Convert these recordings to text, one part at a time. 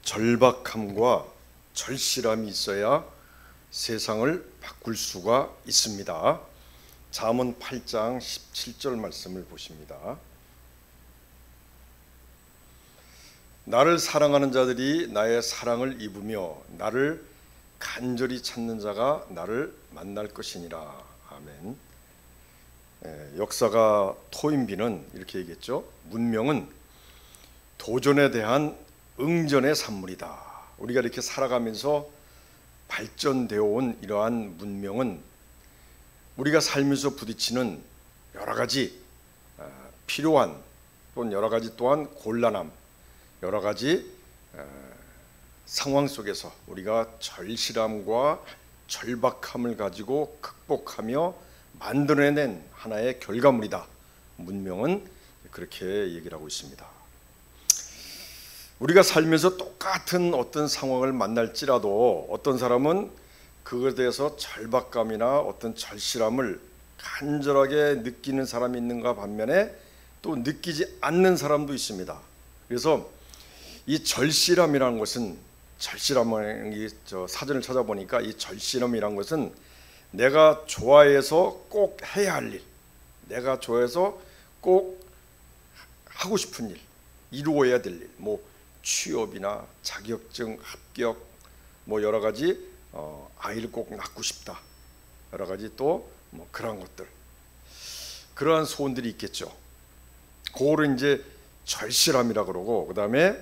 절박함과 절실함이 있어야 세상을 바꿀 수가 있습니다. 잠언 8장 17절 말씀을 보십니다. 나를 사랑하는 자들이 나의 사랑을 입으며 나를 간절히 찾는 자가 나를 만날 것이니라. 아멘. 역사가 토인비는 이렇게 얘기했죠. 문명은 도전에 대한 응전의 산물이다. 우리가 이렇게 살아가면서 발전되어 온 이러한 문명은 우리가 살면서 부딪히는 여러 가지 필요한 또는 여러 가지 또한 곤란함, 여러 가지 상황 속에서 우리가 절실함과 절박함을 가지고 극복하며 만들어낸 하나의 결과물이다. 문명은 그렇게 얘기를 하고 있습니다. 우리가 살면서 똑같은 어떤 상황을 만날지라도 어떤 사람은 그것에 대해서 절박감이나 어떤 절실함을 간절하게 느끼는 사람이 있는가 반면에 또 느끼지 않는 사람도 있습니다. 그래서 이 절실함이라는 것은 사전을 찾아보니까 이 절실함이라는 것은 내가 좋아해서 꼭 해야 할 일, 내가 좋아해서 꼭 하고 싶은 일, 이루어야 될 일, 뭐 취업이나 자격증 합격, 뭐 여러 가지 아이를 꼭 낳고 싶다, 여러 가지 또 뭐 그런 것들, 그러한 소원들이 있겠죠. 그거를 이제 절실함이라 그러고, 그 다음에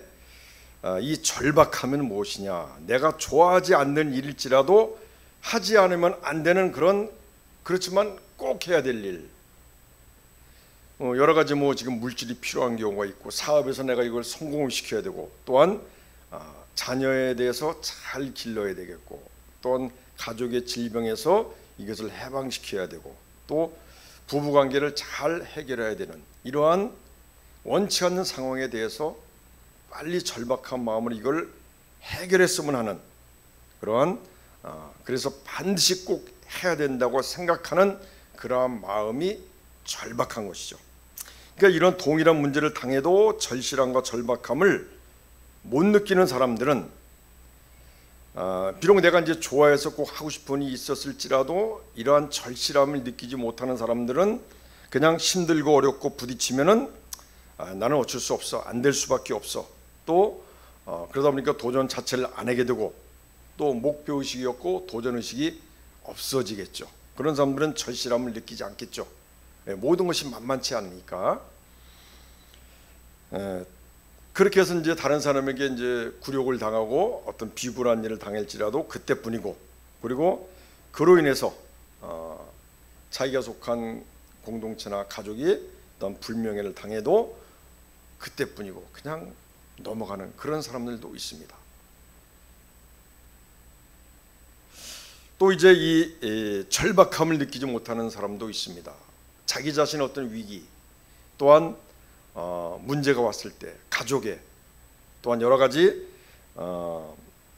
이 절박함은 무엇이냐? 내가 좋아하지 않는 일일지라도 하지 않으면 안 되는 그렇지만 꼭 해야 될 일. 여러 가지 뭐 지금 물질이 필요한 경우가 있고, 사업에서 내가 이걸 성공을 시켜야 되고, 또한 자녀에 대해서 잘 길러야 되겠고, 또한 가족의 질병에서 이것을 해방시켜야 되고, 또 부부관계를 잘 해결해야 되는 이러한 원치 않는 상황에 대해서 빨리 절박한 마음으로 이걸 해결했으면 하는 그러한 그래서 반드시 꼭 해야 된다고 생각하는 그러한 마음이 절박한 것이죠. 그러니까 이런 동일한 문제를 당해도 절실함과 절박함을 못 느끼는 사람들은 비록 내가 이제 좋아해서 꼭 하고 싶은 일이 있었을지라도 이러한 절실함을 느끼지 못하는 사람들은 그냥 힘들고 어렵고 부딪히면은 나는 어쩔 수 없어, 안 될 수밖에 없어. 또 그러다 보니까 도전 자체를 안 하게 되고, 또 목표의식이 없고 도전의식이 없어지겠죠. 그런 사람들은 절실함을 느끼지 않겠죠. 모든 것이 만만치 않으니까. 그렇게 해서 이제 다른 사람에게 이제 굴욕을 당하고 어떤 비굴한 일을 당할지라도 그때뿐이고, 그리고 그로 인해서 자기가 속한 공동체나 가족이 어떤 불명예를 당해도 그때뿐이고 그냥 넘어가는 그런 사람들도 있습니다. 또 이제 이 절박함을 느끼지 못하는 사람도 있습니다. 자기 자신의 어떤 위기, 또한 문제가 왔을 때 가족에, 또한 여러 가지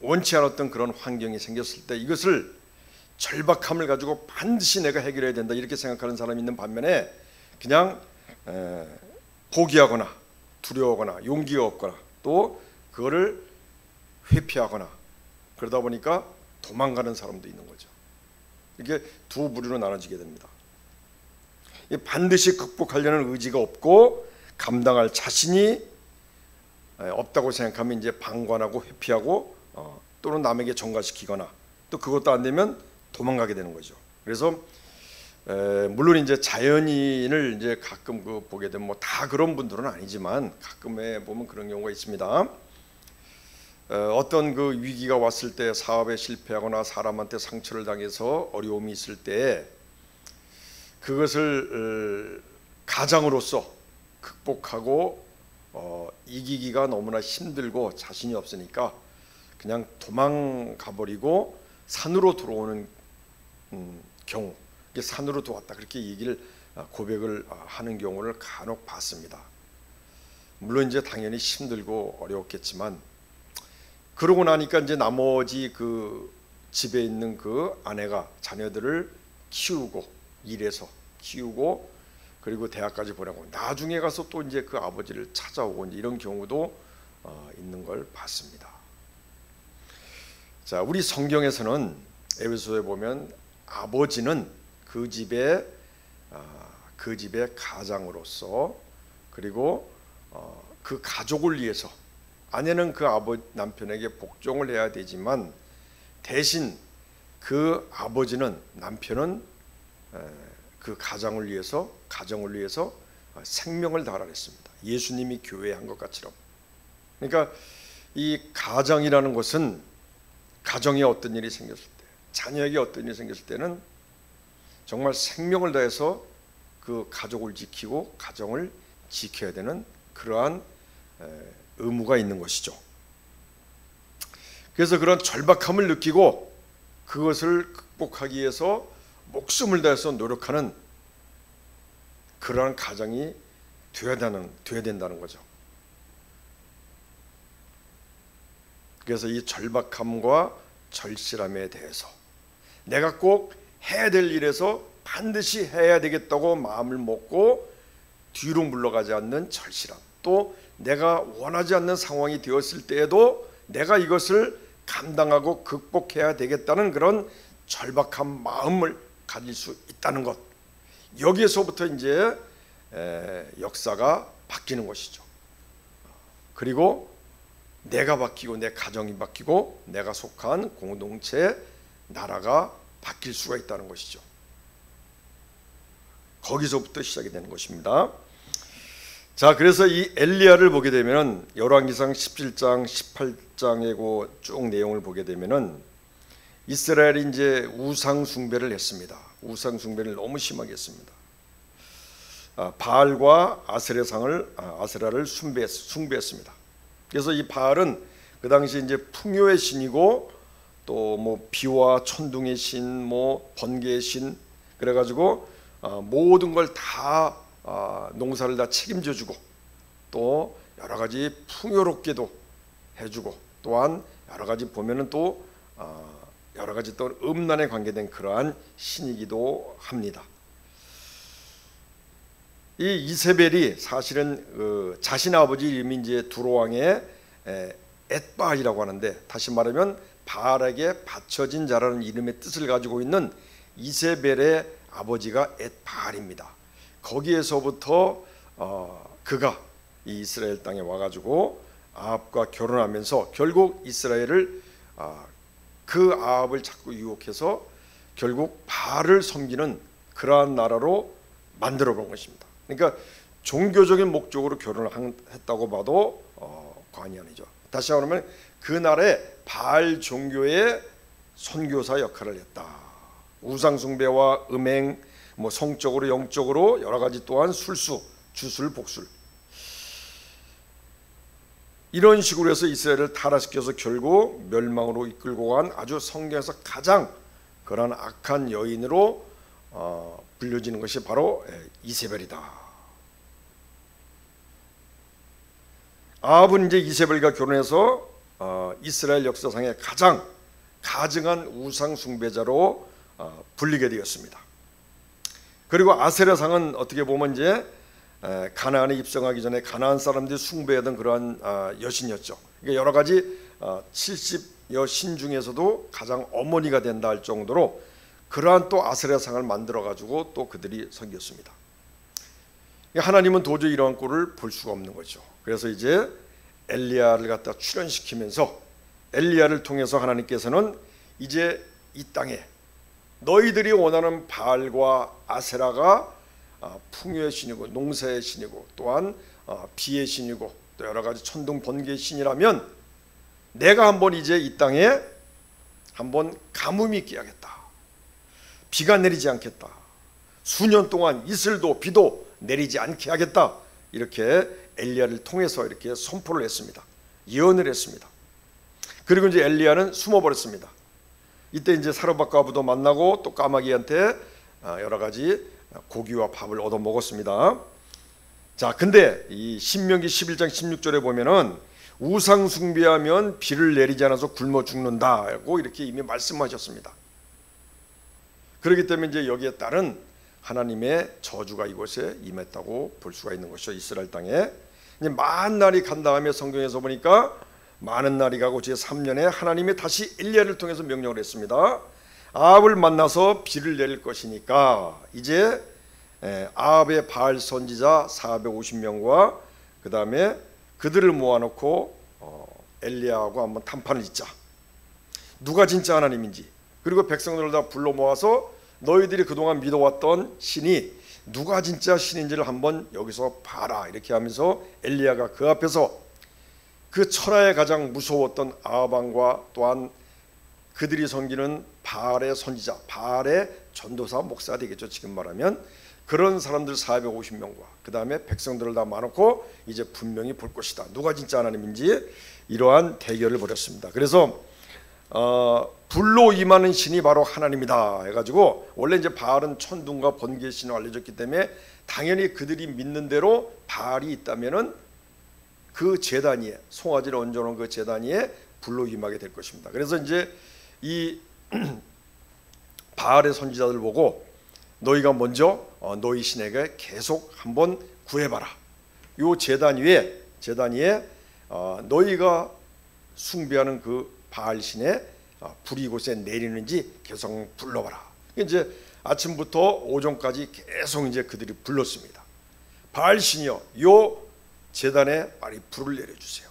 원치 않았던 그런 환경이 생겼을 때 이것을 절박함을 가지고 반드시 내가 해결해야 된다 이렇게 생각하는 사람이 있는 반면에 그냥 포기하거나 두려워하거나 용기가 없거나 또 그거를 회피하거나 그러다 보니까 도망가는 사람도 있는 거죠. 이게 두 부류로 나눠지게 됩니다. 반드시 극복하려는 의지가 없고 감당할 자신이 없다고 생각하면 이제 방관하고 회피하고 또는 남에게 전가시키거나 또 그것도 안 되면 도망가게 되는 거죠. 그래서 물론 이제 자연인을 이제 가끔 보게 되면 뭐 다 그런 분들은 아니지만 가끔에 보면 그런 경우가 있습니다. 어떤 그 위기가 왔을 때 사업에 실패하거나 사람한테 상처를 당해서 어려움이 있을 때 그것을 가장으로서 극복하고 이기기가 너무나 힘들고 자신이 없으니까 그냥 도망가 버리고 산으로 들어오는 경우, 산으로 들어왔다 그렇게 고백을 하는 경우를 간혹 봤습니다. 물론 이제 당연히 힘들고 어려웠겠지만 그러고 나니까 이제 나머지 그 집에 있는 그 아내가 자녀들을 키우고 일해서 키우고 그리고 대학까지 보내고 나중에 가서 또 이제 그 아버지를 찾아오고 이제 이런 경우도 있는 걸 봤습니다. 자, 우리 성경에서는 에베소에 보면 아버지는 그 집의 가장으로서, 그리고 그 가족을 위해서, 아내는 그 남편에게 복종을 해야 되지만 대신 그 아버지는, 남편은 그 가정을 위해서 생명을 다하라 했습니다. 예수님이 교회에 한 것 같처럼. 그러니까 이 가정이라는 것은, 가정에 어떤 일이 생겼을 때, 자녀에게 어떤 일이 생겼을 때는 정말 생명을 다해서 그 가족을 지키고 가정을 지켜야 되는 그러한 의무가 있는 것이죠. 그래서 그런 절박함을 느끼고 그것을 극복하기 위해서 목숨을 다해서 노력하는 그러한 가정이 되어야 된다는 거죠. 그래서 이 절박함과 절실함에 대해서 내가 꼭 해야 될 일에서 반드시 해야 되겠다고 마음을 먹고 뒤로 물러가지 않는 절실함, 또 내가 원하지 않는 상황이 되었을 때에도 내가 이것을 감당하고 극복해야 되겠다는 그런 절박한 마음을 가질 수 있다는 것, 여기에서부터 이제 역사가 바뀌는 것이죠. 그리고 내가 바뀌고 내 가정이 바뀌고 내가 속한 공동체, 나라가 바뀔 수가 있다는 것이죠. 거기서부터 시작이 되는 것입니다. 자, 그래서 이 엘리야를 보게 되면 열왕기상 17장 18장에 쭉 내용을 보게 되면은 이스라엘이 이제 우상 숭배를 했습니다. 우상 숭배를 너무 심하게 했습니다. 바알과 아세라를 숭배했습니다. 그래서 이 바알은 그 당시 이제 풍요의 신이고, 또 뭐 비와 천둥의 신, 뭐 번개의 신, 그래가지고 모든 걸 다 농사를 다 책임져주고, 또 여러 가지 풍요롭게도 해주고, 또한 여러 가지 보면은 또 여러 가지 또 음란에 관계된 그러한 신이기도 합니다. 이 이세벨이 사실은 자신의 아버지 이름이 이제 두로왕의 엣바알이라고 하는데, 다시 말하면 바알에게 바쳐진 자라는 이름의 뜻을 가지고 있는 이세벨의 아버지가 엣바알입니다. 거기에서부터 그가 이 이스라엘 땅에 와가지고 아합과 결혼하면서 결국 이스라엘을 그 아합을 자꾸 유혹해서 결국 바알을 섬기는 그러한 나라로 만들어 본 것입니다. 그러니까 종교적인 목적으로 결혼을 했다고 봐도 과언이 아니죠. 다시 말하면 그 나라의 바알 종교의 선교사 역할을 했다. 우상 숭배와 음행, 뭐 성적으로 영적으로 여러 가지, 또한 술수, 주술, 복술, 이런 식으로 해서 이스라엘을 타락시켜서 결국 멸망으로 이끌고 간 아주 성경에서 가장 그러한 악한 여인으로 불려지는 것이 바로 이세벨이다. 아합은 이제 이세벨과 결혼해서 이스라엘 역사상에 가장 가증한 우상 숭배자로 불리게 되었습니다. 그리고 아세라상은 어떻게 보면 이제 가나안에 입성하기 전에 가나안 사람들이 숭배하던 그러한 여신이었죠. 그러니까 여러 가지 70여 신 중에서도 가장 어머니가 된다 할 정도로 그러한 또 아세라상을 만들어 가지고 또 그들이 섬겼습니다. 하나님은 도저히 이러한 꼴을 볼 수가 없는 거죠. 그래서 이제 엘리야를 갖다 출현시키면서 엘리야를 통해서 하나님께서는 이제 이 땅에 너희들이 원하는 바알과 아세라가 풍요의 신이고 농사의 신이고, 또한 비의 신이고, 또 여러 가지 천둥 번개의 신이라면 내가 한번 이제 이 땅에 한번 가뭄이 있게 하겠다. 비가 내리지 않겠다. 수년 동안 이슬도 비도 내리지 않게 하겠다. 이렇게 엘리야를 통해서 이렇게 선포를 했습니다. 예언을 했습니다. 그리고 이제 엘리야는 숨어버렸습니다. 이때 이제 사르밧과 아부도 만나고 또 까마귀한테 여러 가지 고기와 밥을 얻어 먹었습니다. 자, 근데 이 신명기 11장 16절에 보면은 우상 숭배하면 비를 내리지 않아서 굶어 죽는다고 이렇게 이미 말씀하셨습니다. 그렇기 때문에 이제 여기에 따른 하나님의 저주가 이곳에 임했다고 볼 수가 있는 것이죠. 이스라엘 땅에 이제 만 날이 간 다음에 성경에서 보니까 많은 날이 가고 제3년에 하나님이 다시 엘리야를 통해서 명령을 했습니다. 아합을 만나서 비를 내릴 것이니까 이제 아합의 바알 선지자 450명과 그 다음에 그들을 모아놓고 엘리야하고 한번談판을 짓자. 누가 진짜 하나님인지, 그리고 백성들을 다 불러 모아서 너희들이 그동안 믿어왔던 신이 누가 진짜 신인지를 한번 여기서 봐라, 이렇게 하면서 엘리야가 그 앞에서 그 천하에 가장 무서웠던 아합 왕과 또한 그들이 섬기는 바알의 선지자, 바알의 전도사, 목사 되겠죠, 지금 말하면. 그런 사람들 450명과 그 다음에 백성들을 다 많고 이제 분명히 볼 것이다, 누가 진짜 하나님인지. 이러한 대결을 벌였습니다. 그래서 불로 임하는 신이 바로 하나님이다 해가지고, 원래 이제 바알은 천둥과 번개의 신으로 알려졌기 때문에 당연히 그들이 믿는 대로 바알이 있다면은 그 제단 위에, 송아지를 얹어놓은 그 제단 위에 불로 임하게 될 것입니다. 그래서 이제 이 바알의 선지자들 보고 너희가 먼저 너희 신에게 계속 한번 구해봐라. 요 제단 위에 너희가 숭배하는 그 바알 신의 불이 이곳에 내리는지 계속 불러봐라. 이제 아침부터 오전까지 계속 이제 그들이 불렀습니다. 바알 신이여, 요 제단에 빨리 불을 내려주세요.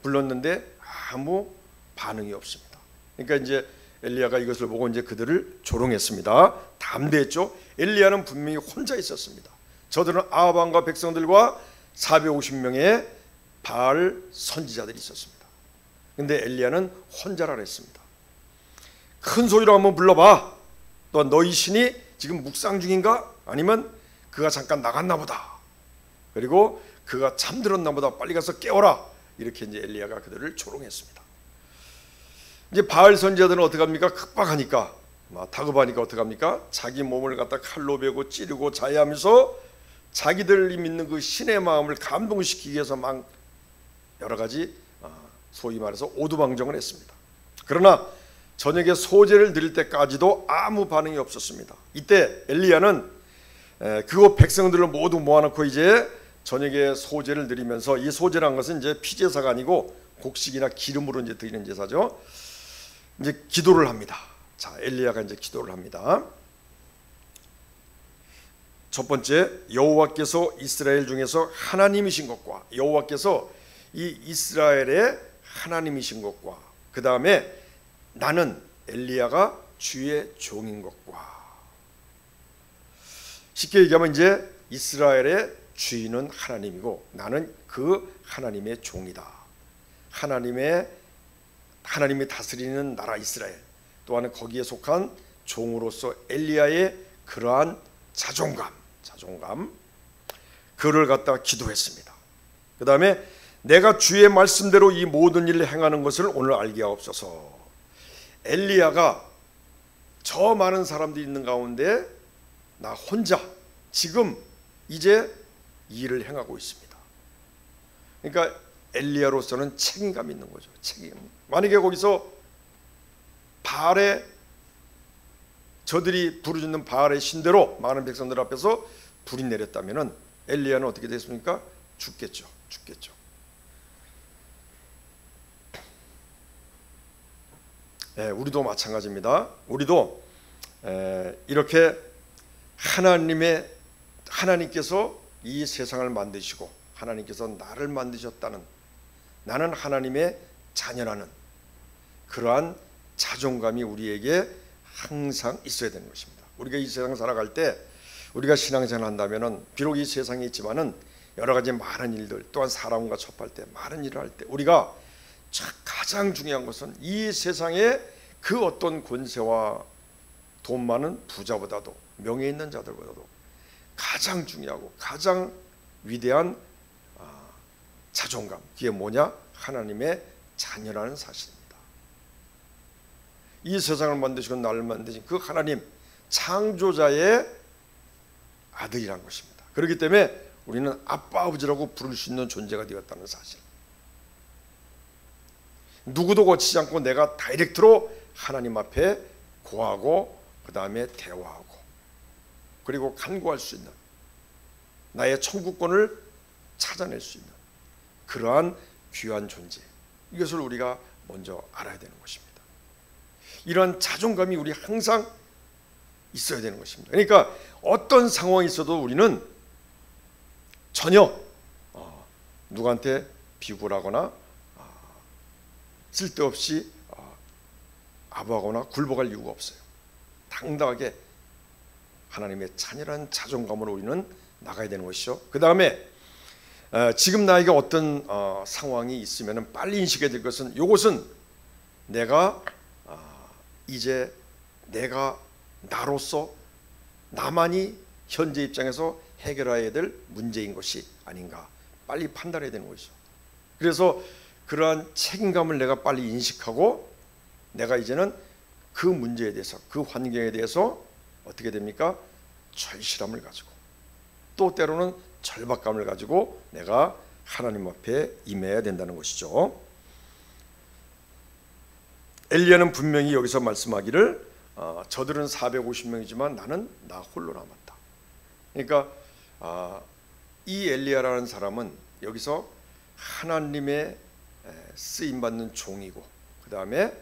불렀는데 아무 반응이 없습니다. 그러니까 이제 엘리야가 이것을 보고 이제 그들을 조롱했습니다. 담대했죠. 엘리야는 분명히 혼자 있었습니다. 저들은 아합 왕과 백성들과 450명의 바알 선지자들이 있었습니다. 근데 엘리야는 혼자라 했습니다. 큰 소리로 한번 불러봐. 또 너희 신이 지금 묵상 중인가? 아니면 그가 잠깐 나갔나 보다. 그리고 그가 잠들었나 보다. 빨리 가서 깨워라. 이렇게 이제 엘리야가 그들을 조롱했습니다. 이제 바알 선지자들은 어떻게 합니까? 급박하니까, 다급하니까 어떻게 합니까? 자기 몸을 갖다 칼로 베고 찌르고 자해하면서 자기들이 믿는 그 신의 마음을 감동시키기 위해서 막 여러 가지 소위 말해서 오두방정을 했습니다. 그러나 저녁에 소제를 드릴 때까지도 아무 반응이 없었습니다. 이때 엘리야는 그 백성들을 모두 모아놓고 이제 저녁에 소제를 드리면서, 이 소제라는 것은 이제 피제사가 아니고 곡식이나 기름으로 이제 드리는 제사죠. 이제 기도를 합니다. 자, 엘리야가 이제 기도를 합니다. 첫 번째, 여호와께서 이스라엘 중에서 하나님이신 것과, 여호와께서 이 이스라엘의 하나님이신 것과, 그 다음에 나는 엘리야가 주의 종인 것과. 쉽게 얘기하면 이제 이스라엘의 주인은 하나님이고 나는 그 하나님의 종이다. 하나님이 다스리는 나라 이스라엘, 또한 거기에 속한 종으로서 엘리야의 그러한 자존감, 그를 갖다가 기도했습니다. 그 다음에 내가 주의 말씀대로 이 모든 일을 행하는 것을 오늘 알게 하옵소서. 엘리야가 저 많은 사람들이 있는 가운데 나 혼자 지금 이제 일을 행하고 있습니다. 그러니까 엘리야로서는 책임감이 있는 거죠. 책임. 만약에 거기서 바알의, 저들이 부르짖는 바알의 신대로 많은 백성들 앞에서 불이 내렸다면은 엘리야는 어떻게 됐습니까? 죽겠죠. 우리도 마찬가지입니다. 우리도 이렇게 하나님께서 이 세상을 만드시고 하나님께서 나를 만드셨다는, 나는 하나님의 자녀라는 그러한 자존감이 우리에게 항상 있어야 되는 것입니다. 우리가 이 세상 살아갈 때, 우리가 신앙생활을 한다면은 비록 이 세상에 있지만은 여러 가지 많은 일들, 또한 사람과 접할 때, 많은 일을 할 때 우리가 가장 중요한 것은 이 세상의 그 어떤 권세와 돈 많은 부자보다도, 명예 있는 자들보다도 가장 중요하고 가장 위대한 자존감, 그게 뭐냐? 하나님의 자녀라는 사실입니다. 이 세상을 만드시고 나를 만드신 그 하나님 창조자의 아들이란 것입니다. 그렇기 때문에 우리는 아빠, 아버지라고 부를 수 있는 존재가 되었다는 사실. 누구도 거치지 않고 내가 다이렉트로 하나님 앞에 고하고 그 다음에 대화하고 그리고 간구할 수 있는, 나의 천국권을 찾아낼 수 있는 그러한 귀한 존재, 이것을 우리가 먼저 알아야 되는 것입니다. 이러한 자존감이 우리 항상 있어야 되는 것입니다. 그러니까 어떤 상황이 있어도 우리는 전혀 누구한테 비굴하거나 쓸데없이 아부하거나 굴복할 이유가 없어요. 당당하게 하나님의 자녀라는 자존감으로 우리는 나가야 되는 것이죠. 그 다음에 지금 나에게 어떤 상황이 있으면 빨리 인식해야 될 것은, 이것은 내가 이제 내가 나로서 나만이 현재 입장에서 해결해야 될 문제인 것이 아닌가 빨리 판단해야 되는 것이죠. 그래서 그러한 책임감을 내가 빨리 인식하고 내가 이제는 그 문제에 대해서, 그 환경에 대해서 어떻게 됩니까? 절실함을 가지고, 또 때로는 절박감을 가지고 내가 하나님 앞에 임해야 된다는 것이죠. 엘리야는 분명히 여기서 말씀하기를 저들은 450명이지만 나는 나 홀로 남았다. 그러니까 이 엘리야라는 사람은 여기서 하나님의 쓰임받는 종이고, 그 다음에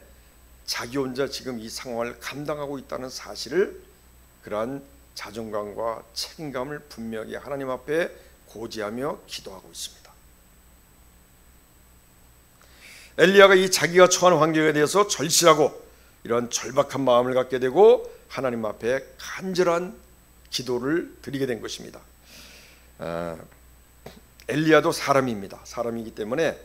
자기 혼자 지금 이 상황을 감당하고 있다는 사실을, 그러한 자존감과 책임감을 분명히 하나님 앞에 고지하며 기도하고 있습니다. 엘리야가 이 자기가 처한 환경에 대해서 절실하고 이런 절박한 마음을 갖게 되고 하나님 앞에 간절한 기도를 드리게 된 것입니다. 엘리야도 사람입니다. 사람이기 때문에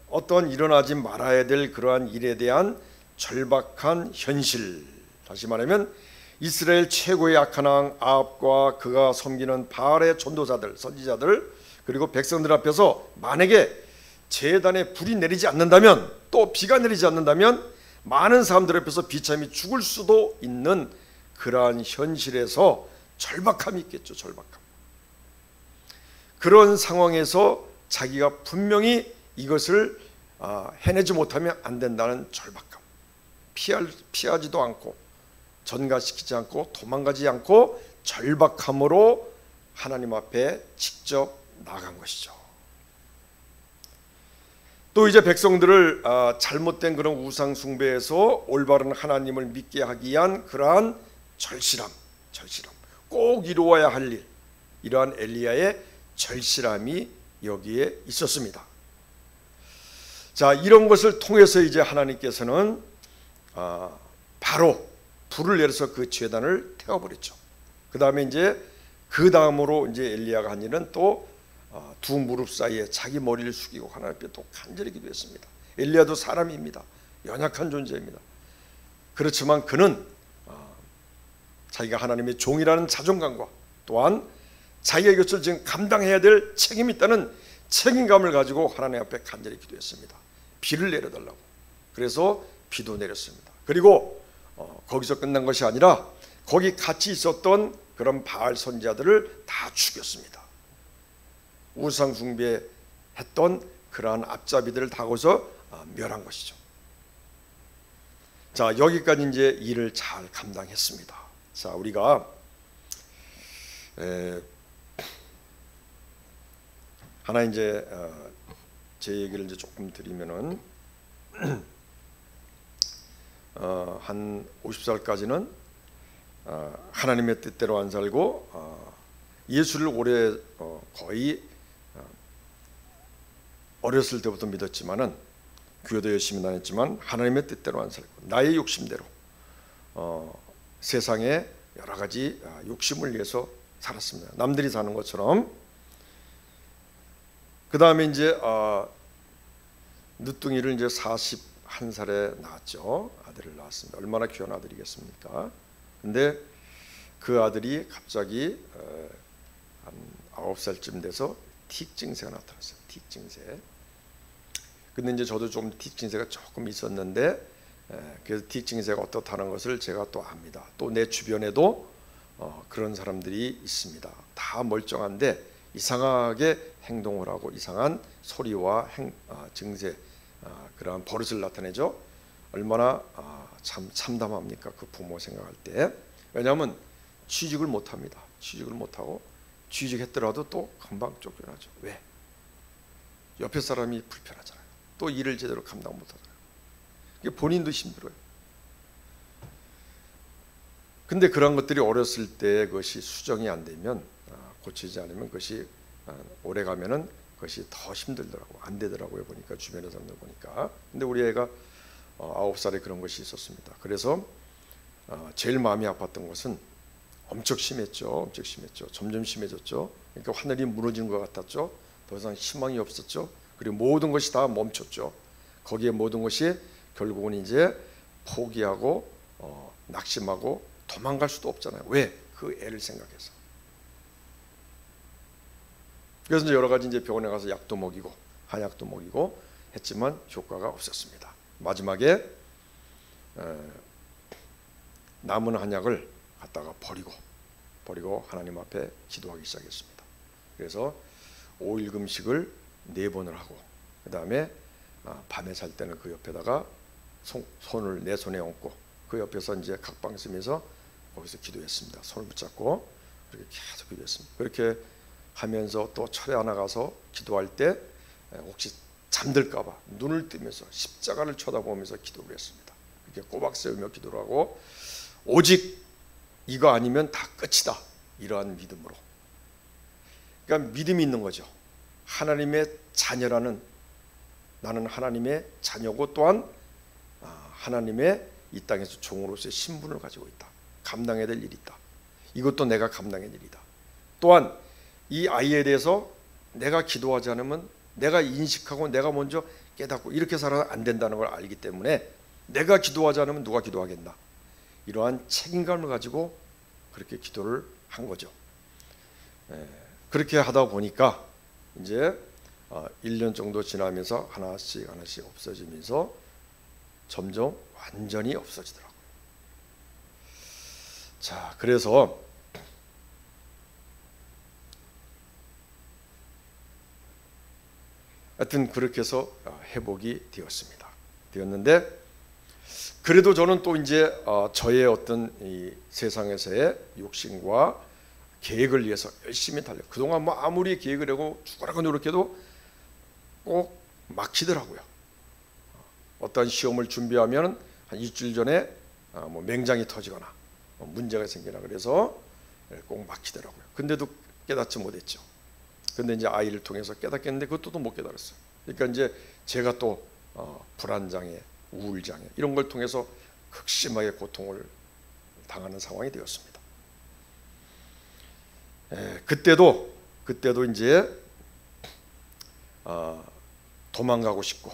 어떤 일어나지 말아야 될 그러한 일에 대한 절박한 현실, 다시 말하면 이스라엘 최고의 악한 왕 아합과 그가 섬기는 바알의 전도자들, 선지자들, 그리고 백성들 앞에서 만약에 제단에 불이 내리지 않는다면, 또 비가 내리지 않는다면 많은 사람들 앞에서 비참히 죽을 수도 있는 그러한 현실에서 절박함이 있겠죠. 절박함. 그런 상황에서 자기가 분명히 이것을 해내지 못하면 안 된다는 절박감, 피하지도 않고 전가시키지 않고 도망가지 않고 절박함으로 하나님 앞에 직접 나간 것이죠. 또 이제 백성들을 잘못된 그런 우상 숭배에서 올바른 하나님을 믿게 하기 위한 그러한 절실함, 꼭 이루어야 할 일, 이러한 엘리야의 절실함이 여기에 있었습니다. 자, 이런 것을 통해서 이제 하나님께서는 바로 불을 내려서 그 제단을 태워버렸죠. 그 다음에 이제 그 다음으로 이제 엘리야가 한 일은 또 두 무릎 사이에 자기 머리를 숙이고 하나님 앞에 또 간절히 기도했습니다. 엘리야도 사람입니다. 연약한 존재입니다. 그렇지만 그는 자기가 하나님의 종이라는 자존감과 또한 자기가 이것을 지금 감당해야 될 책임이 있다는 책임감을 가지고 하나님 앞에 간절히 기도했습니다. 비를 내려달라고. 그래서 비도 내렸습니다. 그리고 거기서 끝난 것이 아니라 거기 같이 있었던 그런 바알 선지자들을 다 죽였습니다. 우상 숭배했던 그러한 앞잡이들을 다 거기서 멸한 것이죠. 자, 여기까지 이제 일을 잘 감당했습니다. 자, 우리가 하나 이제 제 얘기를 이제 조금 드리면은 한 50살까지는 하나님의 뜻대로 안 살고 예수를 오래 거의 어렸을 때부터 믿었지만은 교회도 열심히 다녔지만 하나님의 뜻대로 안 살고 나의 욕심대로 세상에 여러 가지 욕심을 위해서 살았습니다. 남들이 사는 것처럼. 그 다음에 이제 늦둥이를 이제 41살에 낳았죠. 아들을 낳았습니다. 얼마나 귀한 아들이겠습니까? 근데 그 아들이 갑자기 한 9살쯤 돼서 틱 증세가 나타났어요. 틱 증세. 근데 이제 저도 좀 틱 증세가 조금 있었는데, 그래서 틱 증세가 어떻다는 것을 제가 또 압니다. 또 내 주변에도 그런 사람들이 있습니다. 다 멀쩡한데 이상하게 행동을 하고 이상한 소리와 증세, 그러한 버릇을 나타내죠. 얼마나 참 참담합니까? 그 부모 생각할 때. 왜냐하면 취직을 못합니다. 취직을 못하고 취직했더라도 또 금방 쫓겨나죠. 왜? 옆에 사람이 불편하잖아요. 또 일을 제대로 감당 못하더라고요. 이게 본인도 힘들어요. 근데 그런 것들이 어렸을 때 그것이 수정이 안 되면, 고치지 않으면 그것이 오래 가면은 그것이 더 힘들더라고. 안 되더라고요. 보니까 주변의 사람들 보니까. 근데 우리 애가 9살에 그런 것이 있었습니다. 그래서 제일 마음이 아팠던 것은 엄청 심했죠. 엄청 심했죠. 점점 심해졌죠. 그러니까 하늘이 무너지는 것 같았죠. 더 이상 희망이 없었죠. 그리고 모든 것이 다 멈췄죠. 거기에 모든 것이 결국은 이제 포기하고 낙심하고 도망갈 수도 없잖아요. 왜? 그 애를 생각해서. 그래서 이제 여러 가지 이제 병원에 가서 약도 먹이고 한약도 먹이고 했지만 효과가 없었습니다. 마지막에 남은 한약을 갖다가 버리고 하나님 앞에 기도하기 시작했습니다. 그래서 5일 금식을 4번을 하고, 그 다음에 밤에 잘 때는 그 옆에다가 손을 내 손에 얹고 그 옆에서 이제 각방 쓰면서 거기서 기도했습니다. 손을 붙잡고 그렇게 계속 기도했습니다. 그렇게 하면서 또 철에 하나 가서 기도할 때 혹시 잠들까봐 눈을 뜨면서 십자가를 쳐다보면서 기도를 했습니다. 이렇게 꼬박 세우며 기도를 하고, 오직 이거 아니면 다 끝이다, 이러한 믿음으로. 그러니까 믿음이 있는 거죠. 하나님의 자녀라는, 나는 하나님의 자녀고 또한 하나님의 이 땅에서 종으로서의 신분을 가지고 있다. 감당해야 될 일이 있다. 이것도 내가 감당해야 될 일이다. 또한 이 아이에 대해서 내가 기도하지 않으면, 내가 인식하고 내가 먼저 깨닫고 이렇게 살아서 안 된다는 걸 알기 때문에 내가 기도하지 않으면 누가 기도하겠나, 이러한 책임감을 가지고 그렇게 기도를 한 거죠. 그렇게 하다 보니까 이제 1년 정도 지나면서 하나씩 없어지면서 점점 완전히 없어지더라고요. 자, 그래서 하여튼 그렇게 해서 회복이 되었는데, 그래도 저는 또 이제 저의 어떤 이 세상에서의 욕심과 계획을 위해서 열심히 달려. 그동안 뭐 아무리 계획을 하고 죽으라고 노력해도 꼭 막히더라고요. 어떤 시험을 준비하면 한 일주일 전에 뭐 맹장이 터지거나 문제가 생기나 그래서 꼭 막히더라고요. 근데도 깨닫지 못했죠. 근데 이제 아이를 통해서 깨닫겠는데 그것도 또 못 깨달았어요. 그러니까 이제 제가 또 불안장애, 우울장애 이런 걸 통해서 극심하게 고통을 당하는 상황이 되었습니다. 그때도 이제 도망가고 싶고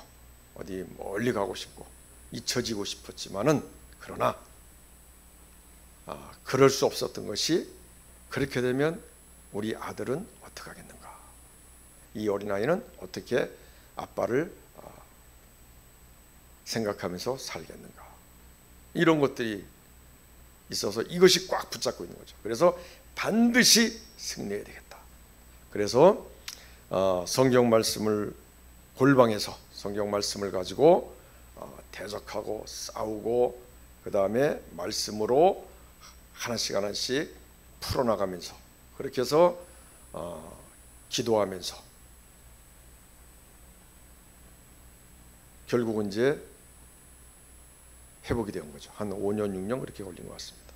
어디 멀리 가고 싶고 잊혀지고 싶었지만은, 그러나 그럴 수 없었던 것이, 그렇게 되면 우리 아들은 어떻게 하겠는가, 이 어린아이는 어떻게 아빠를 생각하면서 살겠는가, 이런 것들이 있어서 이것이 꽉 붙잡고 있는 거죠. 그래서 반드시 승리해야 되겠다. 그래서 성경 말씀을 골방에서 성경 말씀을 가지고 대적하고 싸우고, 그 다음에 말씀으로 하나씩 풀어나가면서, 그렇게 해서 기도하면서 결국은 이제 회복이 된 거죠. 한 5년 6년 그렇게 걸린 것 같습니다.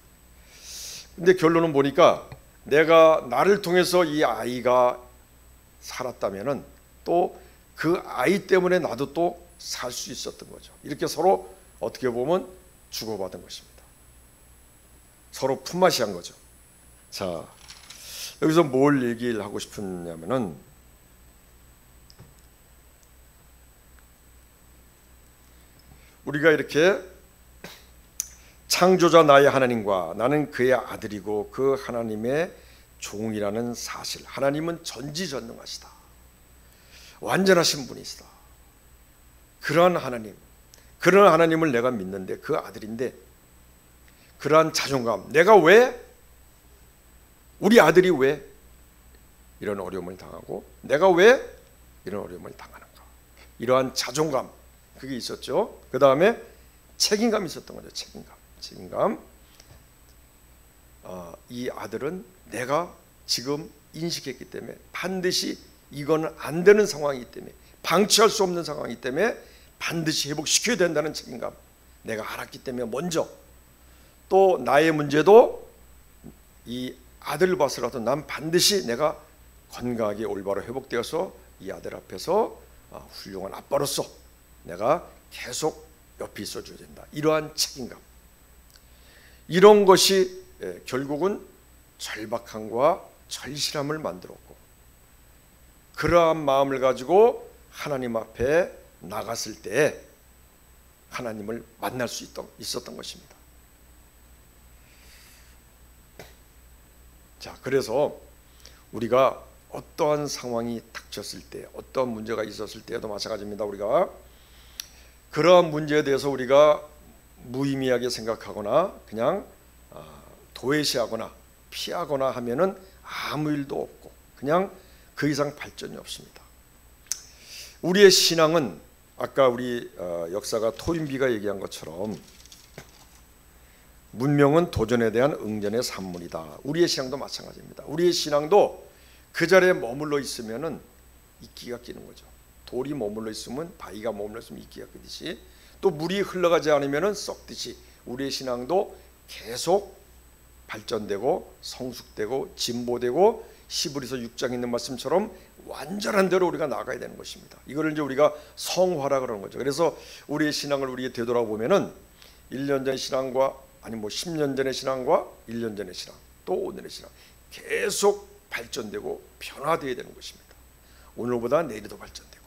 근데 결론은 보니까 내가 나를 통해서 이 아이가 살았다면은 또 그 아이 때문에 나도 또 살 수 있었던 거죠. 이렇게 서로 어떻게 보면 주고받은 것입니다. 서로 품맛이 한 거죠. 자, 여기서 뭘 얘기를 하고 싶으냐면은, 우리가 이렇게 창조자 나의 하나님과 나는 그의 아들이고 그 하나님의 종이라는 사실, 하나님은 전지전능하시다, 완전하신 분이시다, 그러한 하나님을 내가 믿는데, 그 아들인데, 그러한 자존감, 내가 왜, 우리 아들이 왜 이런 어려움을 당하고 내가 왜 이런 어려움을 당하는가, 이러한 자존감, 그게 있었죠. 그 다음에 책임감이 있었던 거죠. 책임감. 이 아들은 내가 지금 인식했기 때문에 반드시 이거는 안 되는 상황이기 때문에 방치할 수 없는 상황이기 때문에 반드시 회복시켜야 된다는 책임감, 내가 알았기 때문에 먼저, 또 나의 문제도 이 아들을 봐서라도 난 반드시 내가 건강하게 올바로 회복되어서 이 아들 앞에서 훌륭한 아빠로서 내가 계속 옆에 있어줘야 된다. 이러한 책임감, 이런 것이 결국은 절박함과 절실함을 만들었고, 그러한 마음을 가지고 하나님 앞에 나갔을 때 하나님을 만날 수 있었던 것입니다. 자, 그래서 우리가 어떠한 상황이 닥쳤을 때, 어떠한 문제가 있었을 때도 마찬가지입니다. 우리가 그러한 문제에 대해서 우리가 무의미하게 생각하거나 그냥 도외시하거나 피하거나 하면은 아무 일도 없고 그냥 그 이상 발전이 없습니다. 우리의 신앙은 아까 우리 역사가 토인비가 얘기한 것처럼 문명은 도전에 대한 응전의 산물이다. 우리의 신앙도 마찬가지입니다. 우리의 신앙도 그 자리에 머물러 있으면은 이끼가 끼는 거죠. 돌이 머물러 있으면, 바위가 머물러 있으면 이끼가 끼듯이, 또 물이 흘러가지 않으면은 썩듯이 우리의 신앙도 계속 발전되고 성숙되고 진보되고 히브리서 6장에 있는 말씀처럼 완전한 대로 우리가 나가야 되는 것입니다. 이거를 이제 우리가 성화라 그러는 거죠. 그래서 우리의 신앙을 우리가 되돌아보면은 1년 전 신앙과 아니 10년 전의 신앙과 1년 전의 신앙, 또 오늘의 신앙 계속 발전되고 변화되어야 되는 것입니다. 오늘보다 내일이 더 발전되고,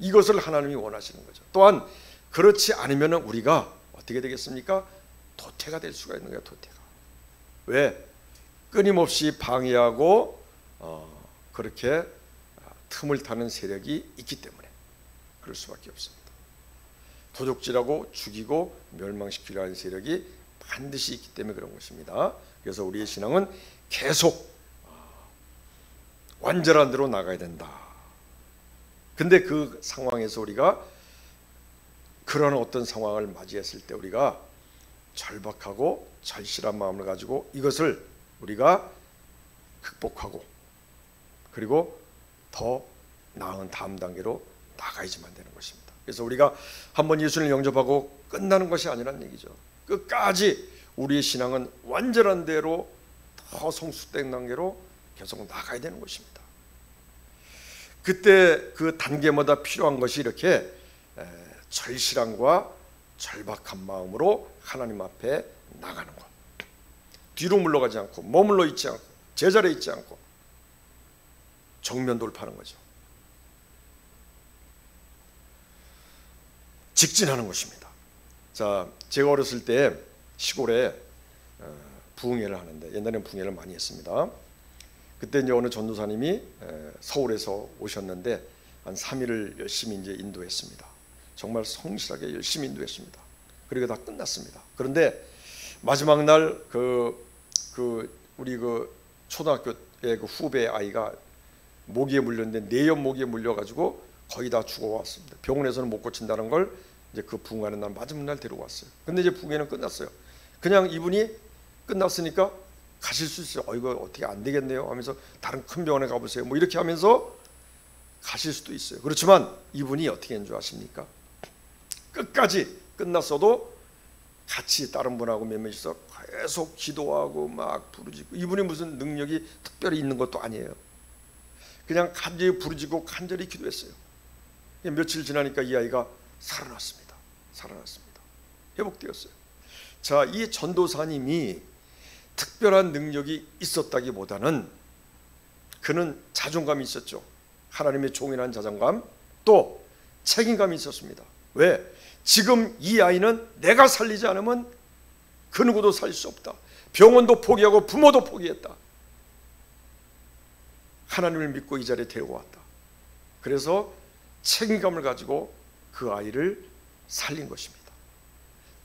이것을 하나님이 원하시는 거죠. 또한 그렇지 않으면 우리가 어떻게 되겠습니까? 도태가 될 수가 있는 거예요. 도태가. 왜? 끊임없이 방해하고 그렇게 틈을 타는 세력이 있기 때문에 그럴 수밖에 없습니다. 도적질하고 죽이고 멸망시키려 하는 세력이 반드시 있기 때문에 그런 것입니다. 그래서 우리의 신앙은 계속 완전한 대로 나가야 된다. 근데 그 상황에서 우리가 그런 어떤 상황을 맞이했을 때 우리가 절박하고 절실한 마음을 가지고 이것을 우리가 극복하고 그리고 더 나은 다음 단계로 나가야지만 되는 것입니다. 그래서 우리가 한번 예수님을 영접하고 끝나는 것이 아니라는 얘기죠. 끝까지 우리의 신앙은 완전한 대로 더 성숙된 단계로 계속 나가야 되는 것입니다. 그때 그 단계마다 필요한 것이 이렇게 절실함과 절박한 마음으로 하나님 앞에 나가는 것, 뒤로 물러가지 않고 머물러 있지 않고 제자리에 있지 않고 정면 돌파하는 거죠. 직진하는 것입니다. 자, 제가 어렸을 때 시골에 부흥회를 하는데, 옛날에는 부흥회를 많이 했습니다. 그때 이제 어느 전도사님이 서울에서 오셨는데 한 3일을 열심히 이제 인도했습니다. 정말 성실하게 열심히 인도했습니다. 그리고 다 끝났습니다. 그런데 마지막 날 우리 초등학교의 그 후배 아이가 모기에 물렸는데 뇌염 모기에 물려가지고 거의 다 죽어왔습니다. 병원에서는 못 고친다는 걸 이제 그 부흥하는 날 마지막 날 데려왔어요. 근데 이제 부흥회는 끝났어요. 그냥 이분이 끝났으니까 가실 수 있어요. 이거 어떻게 안 되겠네요 하면서 다른 큰 병원에 가보세요. 뭐 이렇게 하면서 가실 수도 있어요. 그렇지만 이분이 어떻게 했는 줄 아십니까? 끝까지 끝났어도 같이 다른 분하고 몇 명이서 계속 기도하고 막 부르짖고, 이분이 무슨 능력이 특별히 있는 것도 아니에요. 그냥 간절히 부르짖고 간절히 기도했어요. 며칠 지나니까 이 아이가 살아났습니다. 회복되었어요. 자, 이 전도사님이 특별한 능력이 있었다기보다는 그는 자존감이 있었죠. 하나님의 종이라는 자존감, 또 책임감이 있었습니다. 왜? 지금 이 아이는 내가 살리지 않으면 그 누구도 살릴 수 없다. 병원도 포기하고 부모도 포기했다. 하나님을 믿고 이 자리에 데려왔다. 그래서 책임감을 가지고 그 아이를 살린 것입니다.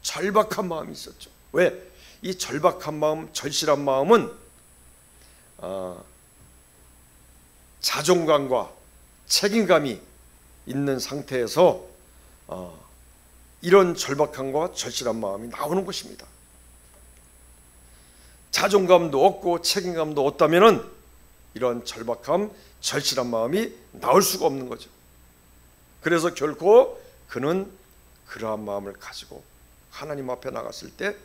절박한 마음이 있었죠. 왜? 이 절박한 마음, 절실한 마음은 자존감과 책임감이 있는 상태에서 이런 절박함과 절실한 마음이 나오는 것입니다. 자존감도 없고 책임감도 없다면은 이런 절박함, 절실한 마음이 나올 수가 없는 거죠. 그래서 결코 그는 그러한 마음을 가지고 하나님 앞에 나갔을 때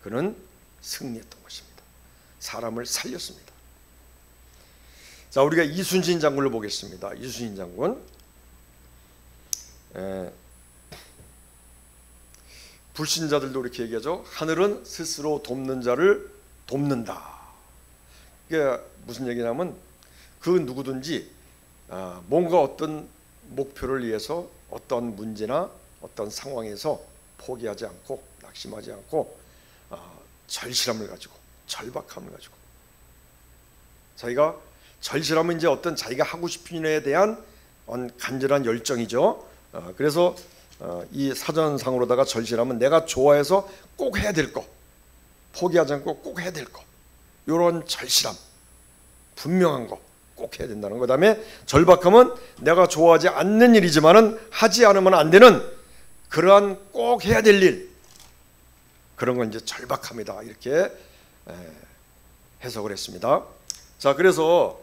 그는 승리했던 것입니다. 사람을 살렸습니다. 자, 우리가 이순신 장군을 보겠습니다. 이순신 장군, 불신자들도 이렇게 얘기하죠. 하늘은 스스로 돕는 자를 돕는다. 이게 무슨 얘기냐면 그 누구든지 뭔가 어떤 목표를 위해서 어떤 문제나 어떤 상황에서 포기하지 않고 낙심하지 않고 절실함을 가지고 절박함을 가지고, 자기가 절실함은 이제 어떤 자기가 하고 싶은 일에 대한 간절한 열정이죠. 그래서 이 사전상으로다가 절실함은 내가 좋아해서 꼭 해야 될 거, 포기하지 않고 꼭 해야 될 거, 이런 절실함, 분명한 거 꼭 해야 된다는 거. 그다음에 절박함은 내가 좋아하지 않는 일이지만은 하지 않으면 안 되는 그러한 꼭 해야 될 일, 그런 건 이제 절박함이다, 이렇게 해석을 했습니다. 자, 그래서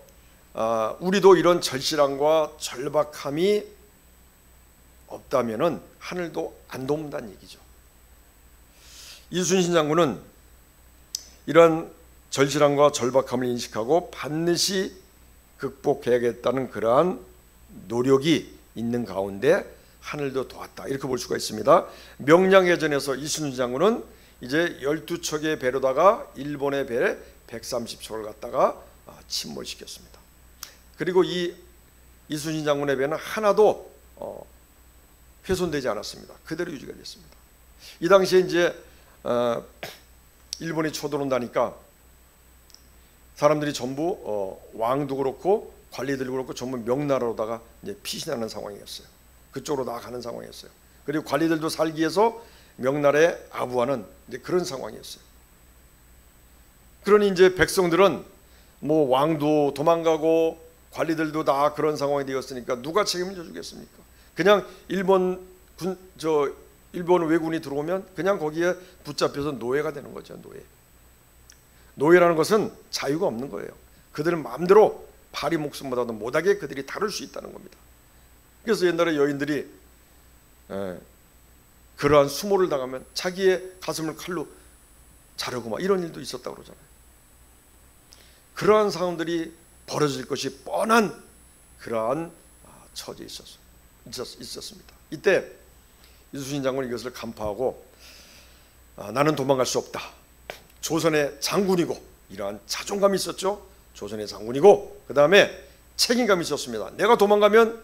우리도 이런 절실함과 절박함이 없다면은 하늘도 안 돕는다는 얘기죠. 이순신 장군은 이런 절실함과 절박함을 인식하고 반드시 극복해야겠다는 그러한 노력이 있는 가운데 하늘도 도왔다, 이렇게 볼 수가 있습니다. 명량해전에서 이순신 장군은 이제 12척의 배로다가 일본의 배 130척을 갖다가 침몰시켰습니다. 그리고 이 이순신 장군의 배는 하나도 훼손되지 않았습니다. 그대로 유지가 됐습니다. 이 당시에 이제 일본이 쳐들어온다니까 사람들이 전부 왕도 그렇고 관리들도 그렇고 전부 명나라로다가 이제 피신하는 상황이었어요. 그쪽으로 나가는 상황이었어요. 그리고 관리들도 살기 위해서 명나라에 아부하는 이제 그런 상황이었어요. 그러니 이제 백성들은 뭐 왕도 도망가고 관리들도 다 그런 상황이 되었으니까 누가 책임을 져주겠습니까? 그냥 일본 왜군이 들어오면 그냥 거기에 붙잡혀서 노예가 되는 거죠. 노예라는 것은 자유가 없는 거예요. 그들은 마음대로 파리 목숨보다도 못하게 그들이 다룰 수 있다는 겁니다. 그래서 옛날에 여인들이 그러한 수모를 당하면 자기의 가슴을 칼로 자르고 막 이런 일도 있었다고 그러잖아요. 그러한 상황들이 벌어질 것이 뻔한 그러한 처지에 있었습니다. 이때 이순신 장군이 이것을 간파하고 나는 도망갈 수 없다. 조선의 장군이고, 이러한 자존감이 있었죠. 조선의 장군이고, 그 다음에 책임감이 있었습니다. 내가 도망가면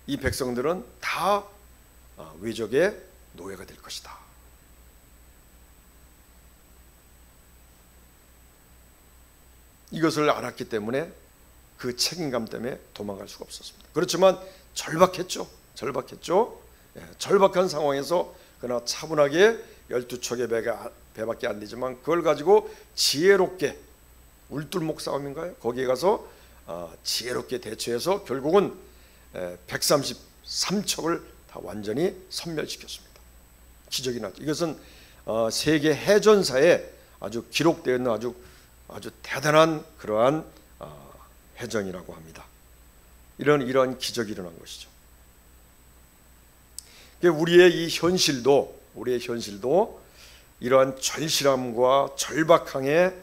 이 백성들은 다 외적의 노예가 될 것이다. 이것을 알았기 때문에 그 책임감 때문에 도망갈 수가 없었습니다. 그렇지만 절박했죠. 절박한 상황에서 그러나 차분하게 12척의 배밖에 안 되지만 그걸 가지고 지혜롭게, 울tur목 싸움인가요? 거기에 가서 지혜롭게 대처해서 결국은 133척을 다 완전히 섬멸시켰습니다. 기적이 났죠. 이것은 세계 해전사에 아주 기록되어 있는 아주 대단한 그러한 해전이라고 합니다. 이런 기적이 일어난 것이죠. 우리의 이 현실도 이러한 절실함과 절박함의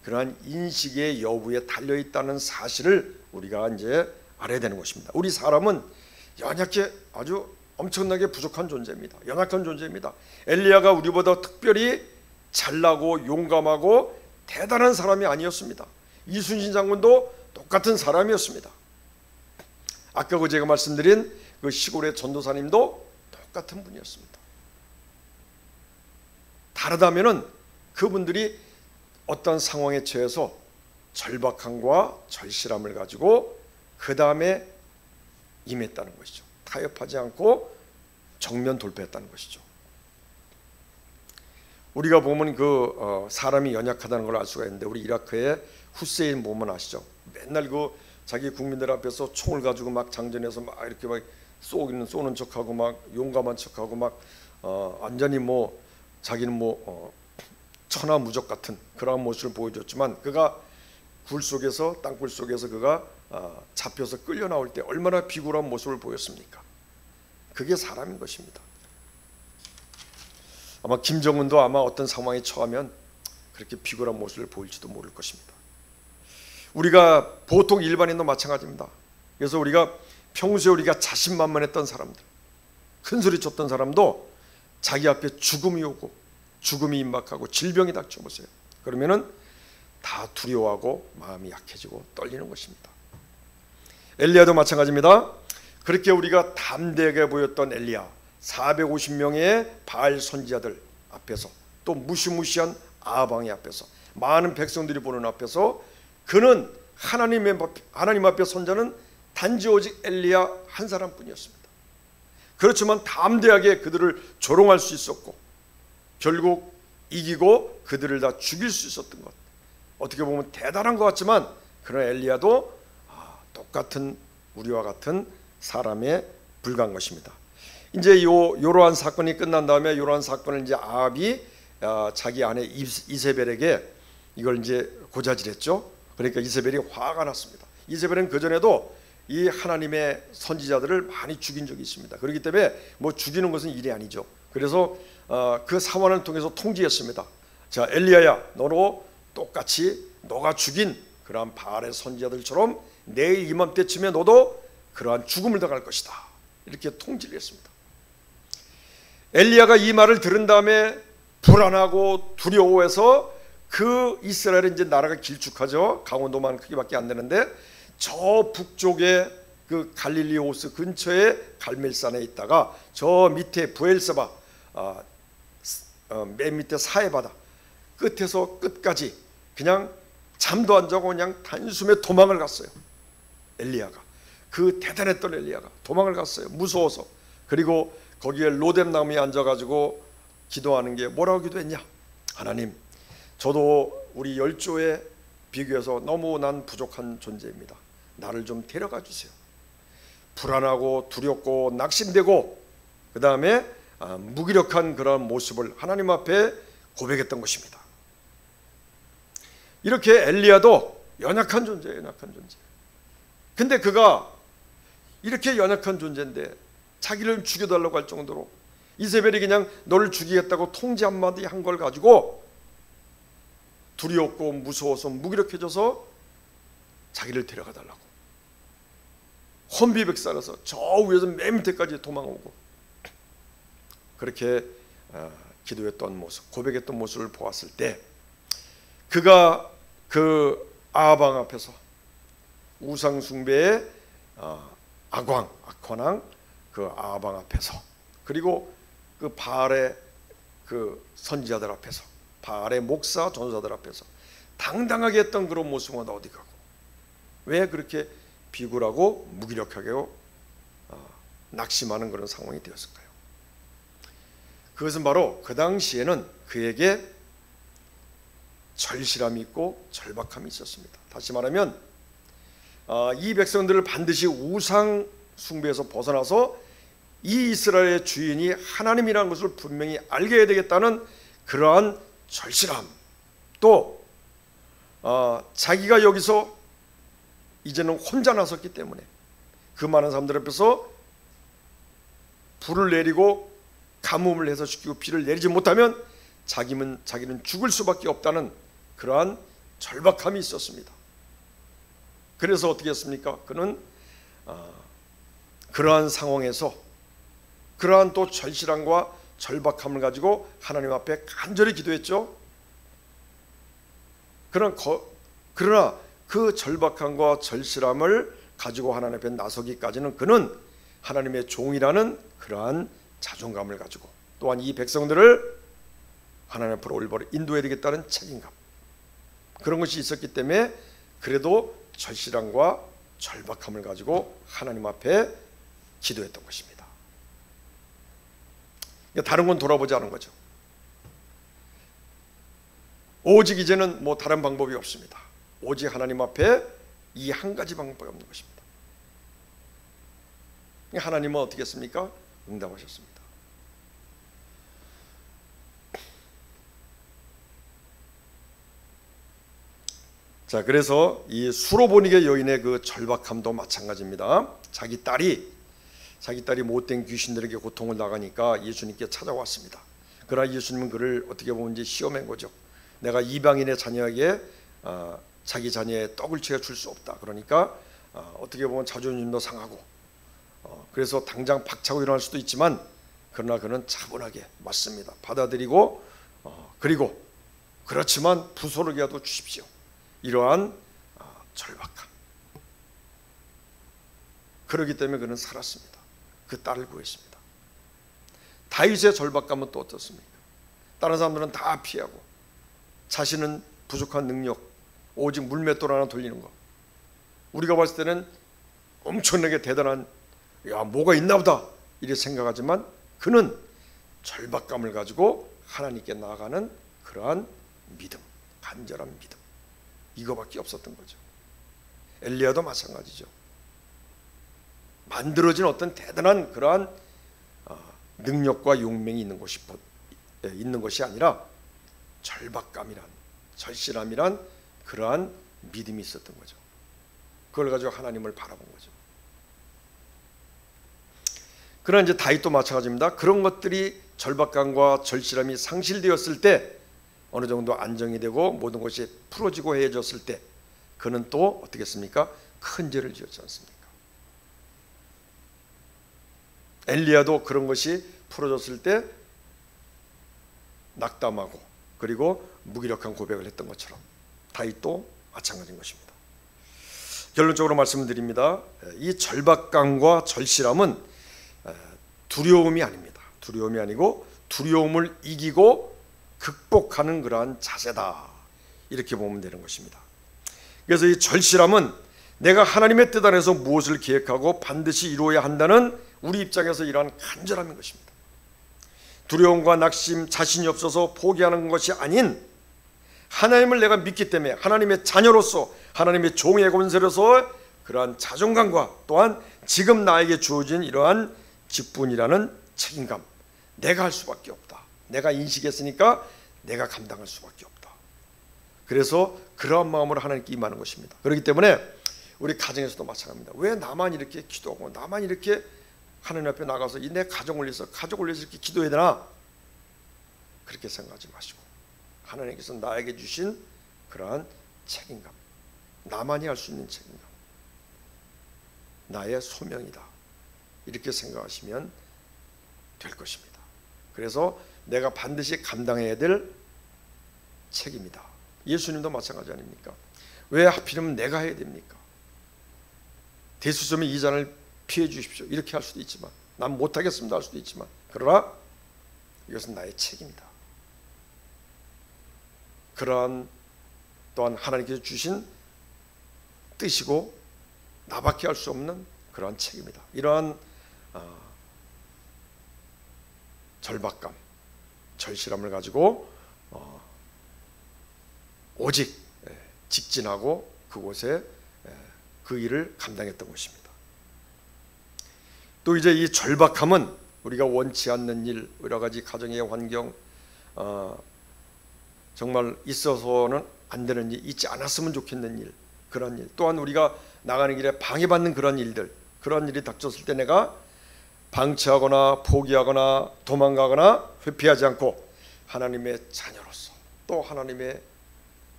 그러한 인식의 여부에 달려 있다는 사실을 우리가 이제 알아야 되는 것입니다. 우리 사람은 연약해, 아주 엄청나게 부족한 존재입니다. 연약한 존재입니다. 엘리야가 우리보다 특별히 잘나고 용감하고 대단한 사람이 아니었습니다. 이순신 장군도 똑같은 사람이었습니다. 아까 제가 말씀드린 그 시골의 전도사님도 똑같은 분이었습니다. 다르다면은 그분들이 어떤 상황에 처해서 절박함과 절실함을 가지고 그 다음에 임했다는 것이죠. 타협하지 않고 정면 돌파했다는 것이죠. 우리가 보면 사람이 연약하다는 걸 알 수가 있는데, 우리 이라크의 후세인 보면 아시죠? 맨날 자기 국민들 앞에서 총을 가지고 막 장전해서 막 이렇게 막 쏘는 척하고 막 용감한 척하고 막 완전히 자기는 천하무적 같은 그런 모습을 보여줬지만 그가 굴 속에서, 땅굴 속에서 그가 잡혀서 끌려 나올 때 얼마나 비굴한 모습을 보였습니까? 그게 사람인 것입니다. 아마 김정은도 아마 어떤 상황에 처하면 그렇게 비굴한 모습을 보일지도 모를 것입니다. 우리가 보통 일반인도 마찬가지입니다. 그래서 우리가 평소에 우리가 자신만만했던 사람들, 큰소리 쳤던 사람도 자기 앞에 죽음이 오고 죽음이 임박하고 질병이 닥쳐보세요. 그러면은 다 두려워하고 마음이 약해지고 떨리는 것입니다. 엘리야도 마찬가지입니다. 그렇게 우리가 담대하게 보였던 엘리야, 450명의 바알 선지자들 앞에서, 또 무시무시한 아방의 앞에서, 많은 백성들이 보는 앞에서 그는 하나님 앞에 선자는 단지 오직 엘리야 한 사람뿐이었습니다. 그렇지만 담대하게 그들을 조롱할 수 있었고 결국 이기고 그들을 다 죽일 수 있었던 것, 어떻게 보면 대단한 것 같지만 그러나 엘리야도 똑같은 우리와 같은 사람에 불과한 것입니다. 이제 이러한 사건이 끝난 다음에 이러한 사건을 이제 아합이 자기 아내 이세벨에게 이걸 이제 고자질했죠. 그러니까 이세벨이 화가 났습니다. 이세벨은 그 전에도 이 하나님의 선지자들을 많이 죽인 적이 있습니다. 그렇기 때문에 뭐 죽이는 것은 일이 아니죠. 그래서 그 사원을 통해서 통지했습니다. 자, 엘리야야, 너로 똑같이 너가 죽인 그러한 바알의 선지자들처럼 내일 이맘때쯤에 너도 그러한 죽음을 당할 것이다, 이렇게 통지를 했습니다. 엘리야가 이 말을 들은 다음에 불안하고 두려워해서 그 이스라엘은 이제 나라가 길쭉하죠. 강원도만 크기밖에 안 되는데 저 북쪽에 그 갈릴리 호수 근처에 갈멜산에 있다가 저 밑에 부엘세바 맨 밑에 사해바다 끝에서 끝까지 그냥 잠도 안 자고 그냥 단숨에 도망을 갔어요. 엘리야가, 그 대단했던 엘리야가 도망을 갔어요. 무서워서. 그리고 거기에 로뎀 나무에 앉아가지고 기도하는 게 뭐라고 기도했냐? 하나님, 저도 우리 열조에 비교해서 너무 난 부족한 존재입니다. 나를 좀 데려가 주세요. 불안하고 두렵고 낙심되고 그 다음에 무기력한 그런 모습을 하나님 앞에 고백했던 것입니다. 이렇게 엘리야도 연약한 존재예요. 연약한 존재. 근데 그가 이렇게 연약한 존재인데 자기를 죽여달라고 할 정도로 이세벨이 그냥 너를 죽이겠다고 통지 한마디 한 걸 가지고 두렵고 무서워서 무기력해져서 자기를 데려가 달라고 혼비백산해서 저 위에서 맨 밑에까지 도망오고 그렇게 기도했던 모습, 고백했던 모습을 보았을 때 그가 그 아방 앞에서 우상 숭배의 악왕 그 아방 앞에서, 그리고 그 바알의 그 선지자들 앞에서, 바알의 목사 전사들 앞에서 당당하게 했던 그런 모습은 어디 가고 왜 그렇게 비굴하고 무기력하게 낙심하는 그런 상황이 되었을까요? 그것은 바로 그 당시에는 그에게 절실함이 있고 절박함이 있었습니다. 다시 말하면 이 백성들을 반드시 우상 숭배에서 벗어나서 이 이스라엘의 주인이 하나님이라는 것을 분명히 알게 해야 되겠다는 그러한 절실함, 또 자기가 여기서 이제는 혼자 나섰기 때문에 그 많은 사람들 앞에서 불을 내리고 가뭄을 해서 시키고 비를 내리지 못하면 자기는 죽을 수밖에 없다는 그러한 절박함이 있었습니다. 그래서 어떻게 했습니까? 그는 그러한 상황에서 그러한 또 절실함과 절박함을 가지고 하나님 앞에 간절히 기도했죠. 그러나 그 절박함과 절실함을 가지고 하나님 앞에 나서기까지는 그는 하나님의 종이라는 그러한 자존감을 가지고 또한 이 백성들을 하나님 앞으로 올바로 인도해야 되겠다는 책임감, 그런 것이 있었기 때문에 그래도 절실함과 절박함을 가지고 하나님 앞에 기도했던 것입니다. 다른 건 돌아보지 않은 거죠. 오직 이제는 뭐 다른 방법이 없습니다. 오직 하나님 앞에 이 한 가지 방법밖에 없는 것입니다. 하나님은 어떻게 했습니까? 응답하셨습니다. 자, 그래서 이 수로보니게 여인의 그 절박함도 마찬가지입니다. 자기 딸이 못된 귀신들에게 고통을 당하니까 예수님께 찾아왔습니다. 그러나 예수님은 그를 어떻게 보면 이제 시험한 거죠. 내가 이방인의 자녀에게 자기 자녀의 떡을 채워 줄 수 없다. 그러니까 어떻게 보면 자존심도 상하고 그래서 당장 박차고 일어날 수도 있지만 그러나 그는 차분하게 맞습니다. 받아들이고 그리고 그렇지만 부스러기라도 주십시오. 이러한 절박함. 그렇기 때문에 그는 살았습니다. 그 딸을 구했습니다. 다윗의 절박감은 또 어떻습니까? 다른 사람들은 다 피하고 자신은 부족한 능력, 오직 물맷돌 하나 돌리는 것. 우리가 봤을 때는 엄청나게 대단한 뭐가 있나 보다 이렇게 생각하지만 그는 절박감을 가지고 하나님께 나아가는 그러한 믿음, 간절한 믿음, 이거밖에 없었던 거죠. 엘리야도 마찬가지죠. 만들어진 어떤 대단한 그러한 능력과 용맹이 있는 것이 아니라 절박감이란, 절실함이란 그러한 믿음이 있었던 거죠. 그걸 가지고 하나님을 바라본 거죠. 그러나 이제 다윗도 마찬가지입니다. 그런 것들이 절박감과 절실함이 상실되었을 때 어느 정도 안정이 되고 모든 것이 풀어지고 해졌을 때 그는 또 어떻게 했습니까? 큰 죄를 지었지 않습니까? 엘리야도 그런 것이 풀어졌을 때 낙담하고 그리고 무기력한 고백을 했던 것처럼 다윗도 마찬가지인 것입니다. 결론적으로 말씀드립니다. 이 절박감과 절실함은 두려움이 아닙니다. 두려움이 아니고 두려움을 이기고 극복하는 그러한 자세다. 이렇게 보면 되는 것입니다. 그래서 이 절실함은 내가 하나님의 뜻 안에서 무엇을 계획하고 반드시 이루어야 한다는 우리 입장에서 이러한 간절함인 것입니다. 두려움과 낙심, 자신이 없어서 포기하는 것이 아닌 하나님을 내가 믿기 때문에 하나님의 자녀로서 하나님의 종의 권세로서 그러한 자존감과 또한 지금 나에게 주어진 이러한 직분이라는 책임감, 내가 할 수밖에 없다. 내가 인식했으니까 내가 감당할 수밖에 없다. 그래서 그러한 마음으로 하나님께 임하는 것입니다. 그렇기 때문에 우리 가정에서도 마찬가지입니다. 왜 나만 이렇게 기도하고 나만 이렇게 하나님 앞에 나가서 내 가정을 위해서 이렇게 기도해야 되나? 그렇게 생각하지 마시고 하나님께서 나에게 주신 그러한 책임감, 나만이 할 수 있는 책임감, 나의 소명이다. 이렇게 생각하시면 될 것입니다. 그래서 내가 반드시 감당해야 될 책임이다. 예수님도 마찬가지 아닙니까? 왜 하필이면 내가 해야 됩니까? 대수점의 이 잔을 피해 주십시오. 이렇게 할 수도 있지만 난 못하겠습니다 할 수도 있지만 그러나 이것은 나의 책임이다. 그러한 또한 하나님께서 주신 뜻이고 나밖에 할 수 없는 그러한 책임이다. 이러한 절박감, 절실함을 가지고 오직 직진하고 그곳에 그 일을 감당했던 것입니다. 또 이제 이 절박함은 우리가 원치 않는 일, 여러 가지 가정의 환경, 정말 있어서는 안 되는 일, 있지 않았으면 좋겠는 일, 그런 일, 또한 우리가 나가는 길에 방해받는 그런 일들, 그런 일이 닥쳤을 때 내가 방치하거나 포기하거나 도망가거나 회피하지 않고 하나님의 자녀로서 또 하나님의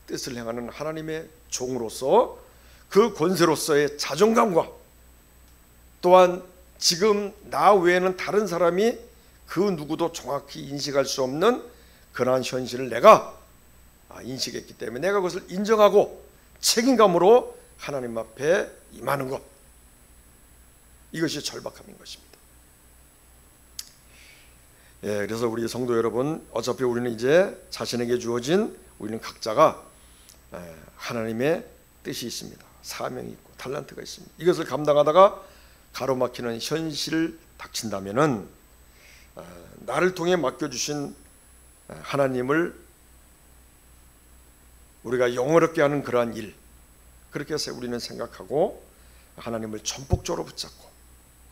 뜻을 행하는 하나님의 종으로서 그 권세로서의 자존감과 또한 지금 나 외에는 다른 사람이 그 누구도 정확히 인식할 수 없는 그러한 현실을 내가 인식했기 때문에 내가 그것을 인정하고 책임감으로 하나님 앞에 임하는 것, 이것이 절박함인 것입니다. 그래서 우리 성도 여러분, 어차피 우리는 이제 자신에게 주어진 우리는 각자가 하나님의 뜻이 있습니다. 사명이 있고 달란트가 있습니다. 이것을 감당하다가 가로막히는 현실을 닥친다면은 나를 통해 맡겨주신 하나님을 우리가 영어롭게 하는 그러한 일, 그렇게 해서 우리는 생각하고 하나님을 전폭적으로 붙잡고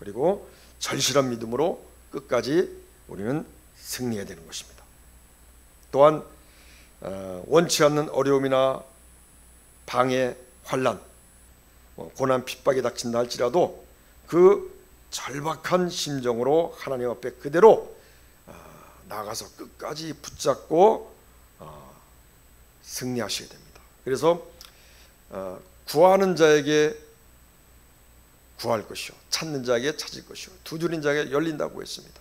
그리고 절실한 믿음으로 끝까지 우리는 승리해야 되는 것입니다. 또한 원치 않는 어려움이나 방해, 환난, 고난, 핍박이 닥친다 할지라도 그 절박한 심정으로 하나님 앞에 그대로 나가서 끝까지 붙잡고 승리하셔야 됩니다. 그래서 구하는 자에게 구할 것이요 찾는 자에게 찾을 것이요 두드린 자에게 열린다고 했습니다.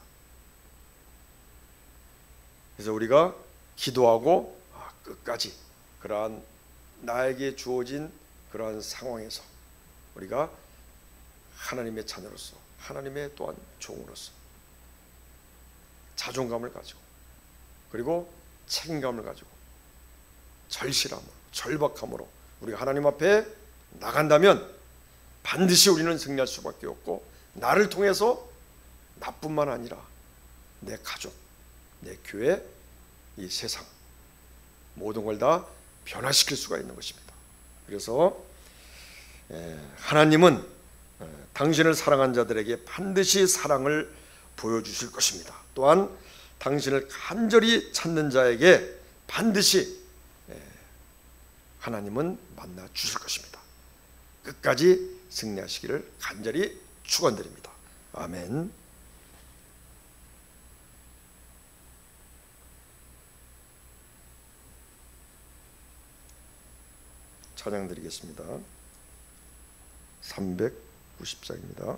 그래서 우리가 기도하고 끝까지 그러한 나에게 주어진 그러한 상황에서 우리가 하나님의 자녀로서 하나님의 또한 종으로서 자존감을 가지고 그리고 책임감을 가지고 절실함으로 절박함으로 우리가 하나님 앞에 나간다면 반드시 우리는 승리할 수밖에 없고 나를 통해서 나뿐만 아니라 내 가족, 내 교회, 이 세상 모든 걸 다 변화시킬 수가 있는 것입니다. 그래서 하나님은 당신을 사랑한 자들에게 반드시 사랑을 보여주실 것입니다. 또한 당신을 간절히 찾는 자에게 반드시 하나님은 만나 주실 것입니다. 끝까지 승리하시기를 간절히 축원드립니다. 아멘. 찬양 드리겠습니다. 390장입니다.